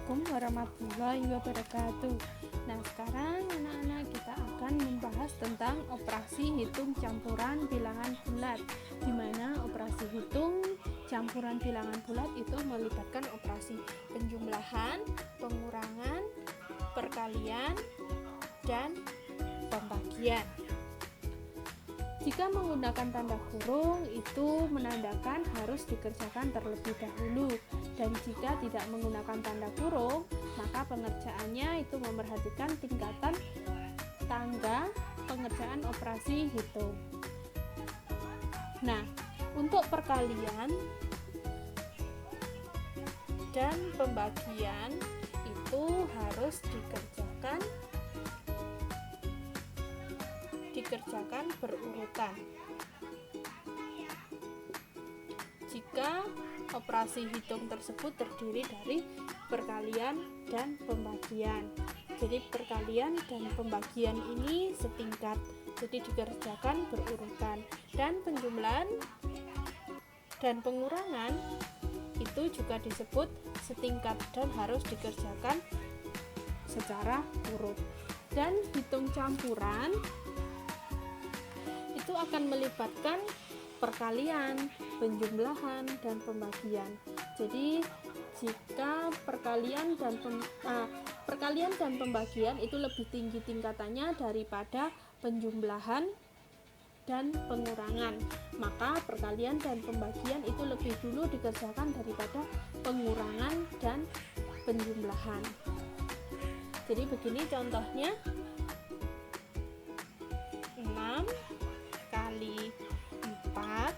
Assalamualaikum warahmatullahi wabarakatuh. Nah, sekarang anak-anak kita akan membahas tentang operasi hitung campuran bilangan bulat, di mana operasi hitung campuran bilangan bulat itu melibatkan operasi penjumlahan, pengurangan, perkalian, dan pembagian. Jika menggunakan tanda kurung, itu menandakan harus dikerjakan terlebih dahulu. Dan jika tidak menggunakan tanda kurung, maka pengerjaannya itu memerhatikan tingkatan tangga pengerjaan operasi hitung. Nah, untuk perkalian dan pembagian itu harus dikerjakan berurutan. Jika operasi hitung tersebut terdiri dari perkalian dan pembagian, jadi perkalian dan pembagian ini setingkat, jadi dikerjakan berurutan. Dan penjumlahan dan pengurangan itu juga disebut setingkat dan harus dikerjakan secara urut. Dan hitung campuran itu akan melibatkan perkalian, penjumlahan, dan pembagian. Jadi jika perkalian dan pembagian itu lebih tinggi tingkatannya daripada penjumlahan dan pengurangan, maka perkalian dan pembagian itu lebih dulu dikerjakan daripada pengurangan dan penjumlahan. Jadi begini contohnya, 6 kali 4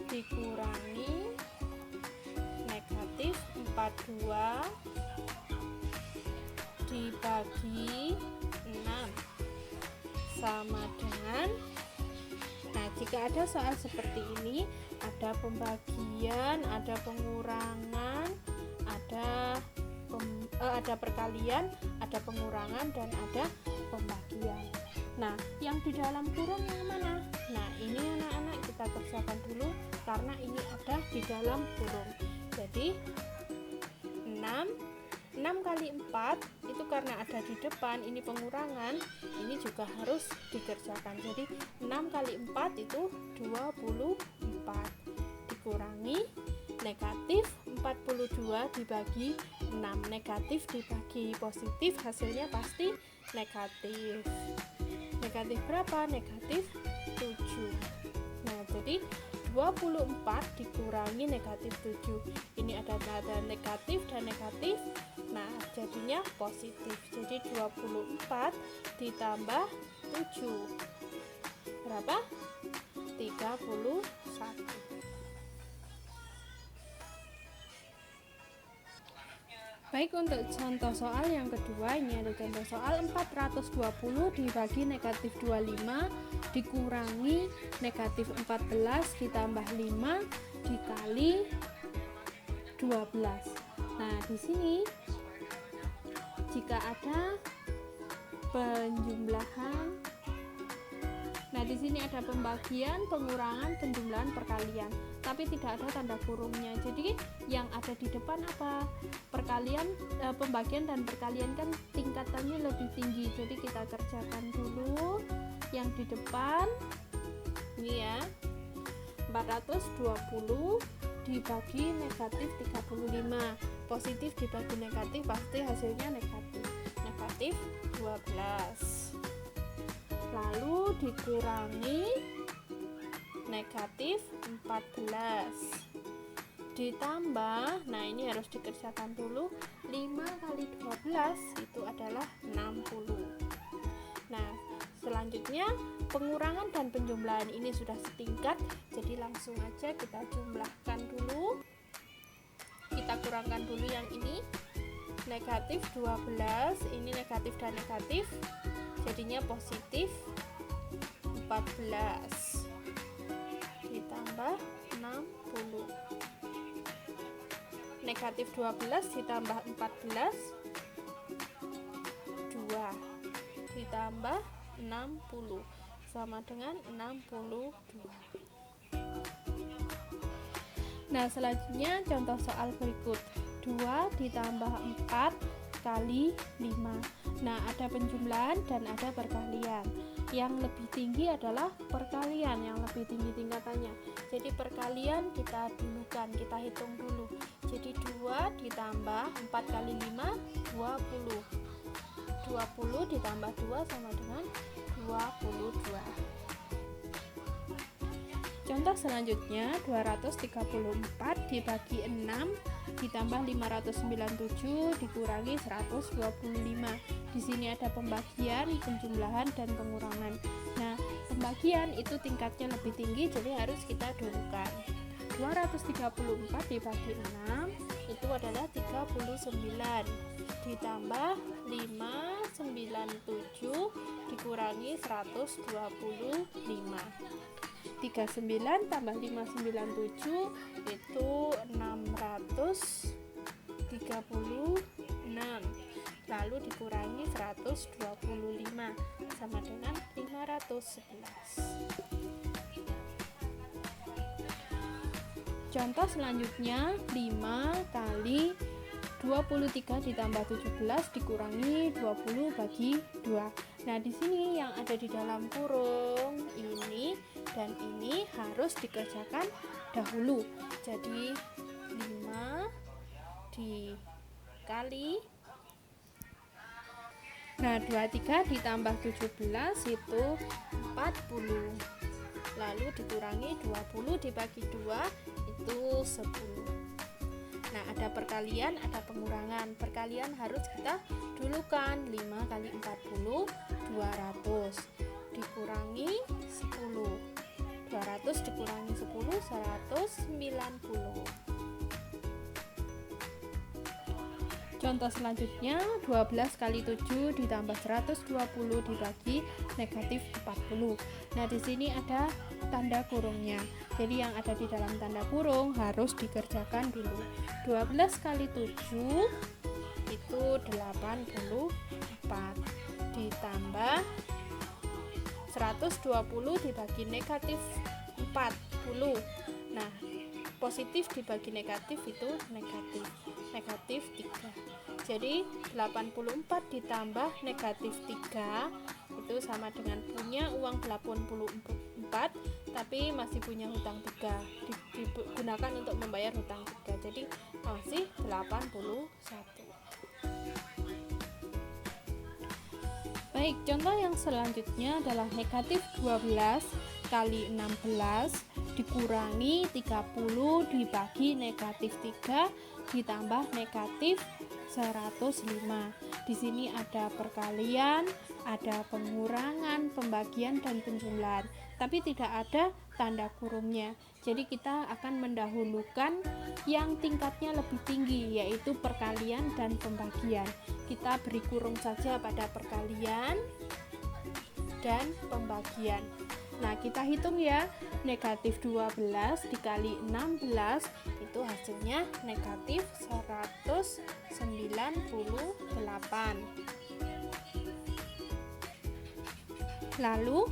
dikurangi negatif 42 dibagi 6 sama dengan, nah jika ada soal seperti ini, ada pembagian, ada pengurangan, ada perkalian, ada pengurangan, dan ada pembagian. Nah, yang di dalam kurung yang mana? Nah, ini anak-anak kita kerjakan dulu karena ini ada di dalam kurung. Jadi 6 kali 4 itu karena ada di depan, ini pengurangan, ini juga harus dikerjakan. Jadi 6 kali 4 itu 24 dikurangi negatif 42 dibagi 6. Negatif dibagi positif hasilnya pasti negatif. Negatif berapa? Negatif 7. Nah, jadi 24 dikurangi negatif 7. Ini ada negatif dan negatif. Nah, jadinya positif. Jadi 24 ditambah 7. Berapa? 31. Baik, untuk contoh soal yang kedua, ini ada contoh soal 420 dibagi negatif 25 dikurangi negatif 14 ditambah 5 dikali 12. Nah, di sini jika ada penjumlahan, nah di sini ada pembagian, pengurangan, penjumlahan, perkalian, tapi tidak ada tanda kurungnya. Jadi yang ada di depan apa? Perkalian, pembagian dan perkalian kan tingkatannya lebih tinggi. Jadi kita kerjakan dulu yang di depan. Ini ya, 420 dibagi negatif 35. Positif dibagi negatif pasti hasilnya negatif. Negatif 12. Lalu dikurangi negatif 14 ditambah, nah ini harus dikerjakan dulu, 5 kali 12 itu adalah 60. Nah, selanjutnya pengurangan dan penjumlahan ini sudah setingkat, jadi langsung aja kita jumlahkan dulu. Kita kurangkan dulu yang ini, negatif 12, ini negatif dan negatif, jadinya positif 14 ditambah 60. Negatif 12 ditambah 14, 2 ditambah 60 sama dengan 62. Nah, selanjutnya contoh soal berikut. 2 ditambah 4 kali 5. Nah, ada penjumlahan dan ada perkalian. Yang lebih tinggi adalah perkalian, yang lebih tinggi tingkatannya. Jadi perkalian kita dulukan, kita hitung dulu. Jadi 2 ditambah 4 kali 5, 20. 20 ditambah 2 sama dengan 22. Contoh selanjutnya, 234 dibagi 6 ditambah 597 dikurangi 125. Di sini ada pembagian, penjumlahan, dan pengurangan. Nah, pembagian itu tingkatnya lebih tinggi, jadi harus kita dulukan. 234 dibagi 6 itu adalah 39 ditambah 597 dikurangi 125. 39 tambah 597 itu 636, lalu dikurangi 125 sama dengan 511. Contoh selanjutnya, 5 kali 23 ditambah 17 dikurangi 20 bagi 2. Nah, di sini yang ada di dalam kurung ini dan ini harus dikerjakan dahulu. Jadi 5 dikali, nah 23 ditambah 17 itu 40, lalu dikurangi 20 dibagi 2 itu 10. Nah, ada perkalian, ada pengurangan. Perkalian harus kita dulukan. 5 kali 40 200 dikurangi 10. 200 dikurangi 10 190. Contoh selanjutnya, 12 kali 7 ditambah 120 dibagi negatif 40. Nah, di sini ada tanda kurungnya. Jadi yang ada di dalam tanda kurung harus dikerjakan dulu. 12 kali 7 itu 84 ditambah 120 dibagi negatif 40. Nah, positif dibagi negatif itu negatif 3. Jadi 84 ditambah negatif 3 itu sama dengan punya uang 84 tapi masih punya hutang 3, digunakan untuk membayar hutang 3, jadi masih 81. Baik, contoh yang selanjutnya adalah negatif 12 kali 16 dikurangi 30 dibagi negatif 3 ditambah negatif 105. Di sini ada perkalian, ada pengurangan, pembagian, dan penjumlahan, tapi tidak ada tanda kurungnya. Jadi kita akan mendahulukan yang tingkatnya lebih tinggi, yaitu perkalian dan pembagian. Kita beri kurung saja pada perkalian dan pembagian. Nah, kita hitung ya, negatif 12 dikali 16 itu hasilnya negatif 198. Lalu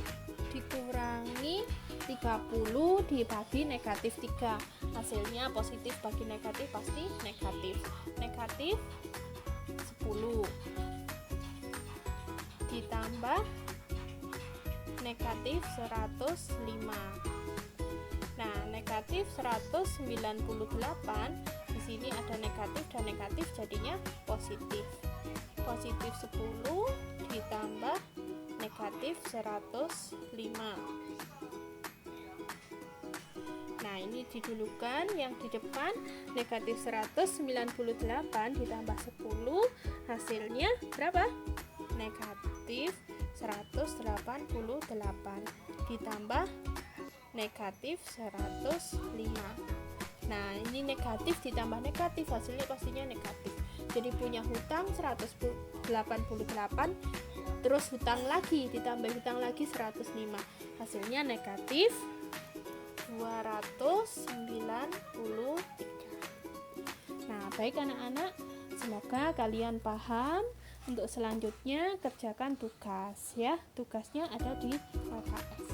dikurangi 30 dibagi negatif 3, hasilnya positif bagi negatif pasti negatif. Negatif 10 ditambah negatif 105. Nah, negatif 198 di sini ada negatif dan negatif jadinya positif. Positif 10 ditambah negatif 105. Nah, ini didulukan yang di depan negatif 198 ditambah 10 hasilnya berapa? Negatif 188 ditambah negatif 105. Nah, ini negatif ditambah negatif hasilnya pastinya negatif. Jadi punya hutang 188 terus hutang lagi ditambah hutang lagi 105. Hasilnya negatif 293. Nah, baik anak-anak, semoga kalian paham. Untuk selanjutnya kerjakan tugas ya. Tugasnya ada di LKS.